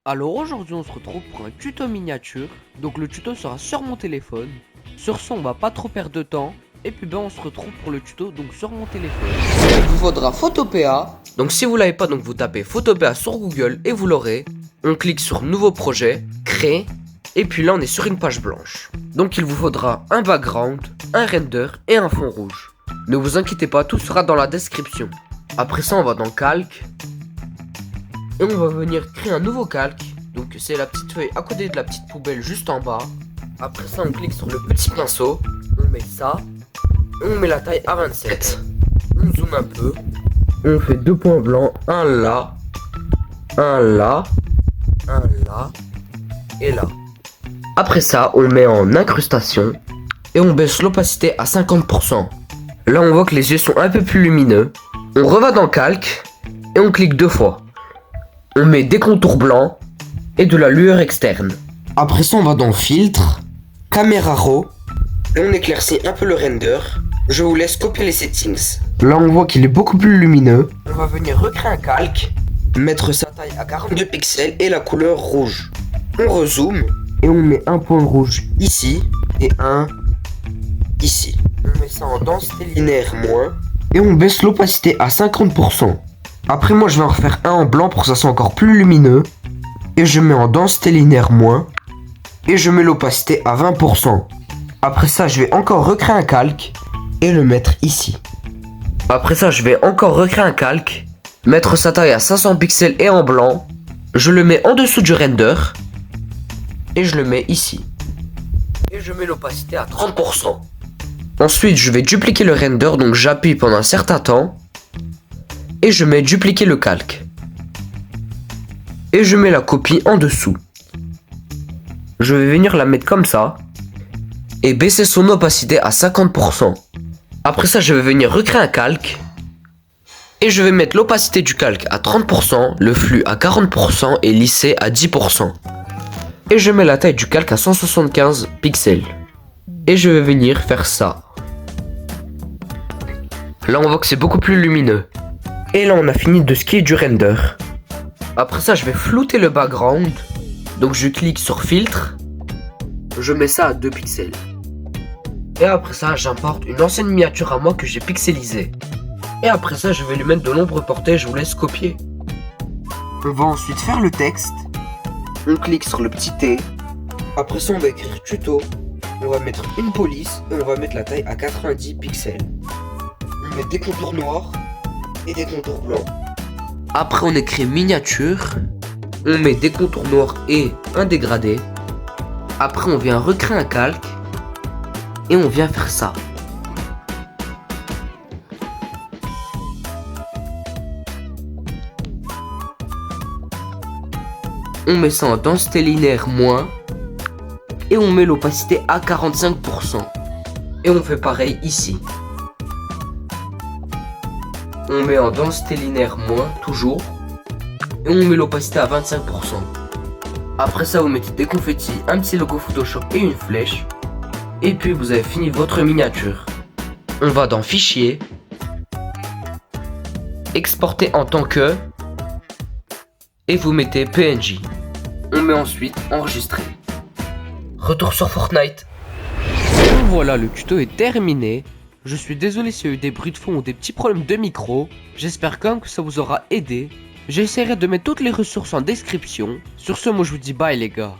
Alors aujourd'hui on se retrouve pour un tuto miniature. Donc le tuto sera sur mon téléphone. Sur ce on va pas trop perdre de temps. Et puis on se retrouve pour le tuto donc sur mon téléphone. Il vous faudra Photopea. Donc si vous l'avez pas, donc vous tapez Photopea sur Google et vous l'aurez. On clique sur nouveau projet, créer. Et puis là on est sur une page blanche. Donc il vous faudra un background, un render et un fond rouge. Ne vous inquiétez pas, tout sera dans la description. Après ça on va dans calque. Et on va venir créer un nouveau calque. Donc c'est la petite feuille à côté de la petite poubelle juste en bas. Après ça on clique sur le petit pinceau. On met ça. On met la taille à 27. On zoome un peu. On fait deux points blancs. Un là. Un là. Un là. Et là. Après ça on met en incrustation. Et on baisse l'opacité à 50%. Là on voit que les yeux sont un peu plus lumineux. On reva dans calque. Et on clique deux fois. On met des contours blancs et de la lueur externe. Après ça, on va dans filtre, caméra raw et on éclaircit un peu le render. Je vous laisse copier les settings. Là, on voit qu'il est beaucoup plus lumineux. On va venir recréer un calque, mettre sa taille à 42 pixels et la couleur rouge. On rezoome et on met un point rouge ici et un ici. On met ça en densité linéaire moins et on baisse l'opacité à 50%. Après moi je vais en refaire un en blanc pour que ça soit encore plus lumineux. Et je mets en densité linéaire moins. Et je mets l'opacité à 20%. Après ça je vais encore recréer un calque. Et le mettre ici. Après ça je vais encore recréer un calque. Mettre sa taille à 500 pixels et en blanc. Je le mets en dessous du render. Et je le mets ici. Et je mets l'opacité à 30%. Ensuite je vais dupliquer le render. Donc j'appuie pendant un certain temps. Et je mets dupliquer le calque. Et je mets la copie en dessous. Je vais venir la mettre comme ça. Et baisser son opacité à 50%. Après ça, je vais venir recréer un calque. Et je vais mettre l'opacité du calque à 30%, le flux à 40% et lisser à 10%. Et je mets la taille du calque à 175 pixels. Et je vais venir faire ça. Là, on voit que c'est beaucoup plus lumineux. Et là on a fini de ce qui est du render. Après ça je vais flouter le background. Donc je clique sur filtre. Je mets ça à 2 pixels. Et après ça j'importe une ancienne miniature à moi que j'ai pixelisée. Et après ça je vais lui mettre de l'ombre portée. Je vous laisse copier. On va ensuite faire le texte. On clique sur le petit T. Après ça on va écrire tuto. On va mettre une police. Et on va mettre la taille à 90 pixels. On met des contours noirs et des contours blancs. Après on écrit miniature. On met des contours noirs et un dégradé. Après on vient recréer un calque. Et on vient faire ça. On met ça en densité linéaire moins. Et on met l'opacité à 45%. Et on fait pareil ici. On met en densité linéaire moins, toujours. Et on met l'opacité à 25%. Après ça, vous mettez des confettis, un petit logo Photoshop et une flèche. Et puis vous avez fini votre miniature. On va dans Fichier. Exporter en tant que. Et vous mettez PNG. On met ensuite Enregistrer. Retour sur Fortnite. Voilà, le tuto est terminé. Je suis désolé s'il y a eu des bruits de fond ou des petits problèmes de micro. J'espère quand même que ça vous aura aidé. J'essaierai de mettre toutes les ressources en description. Sur ce, moi je vous dis bye les gars.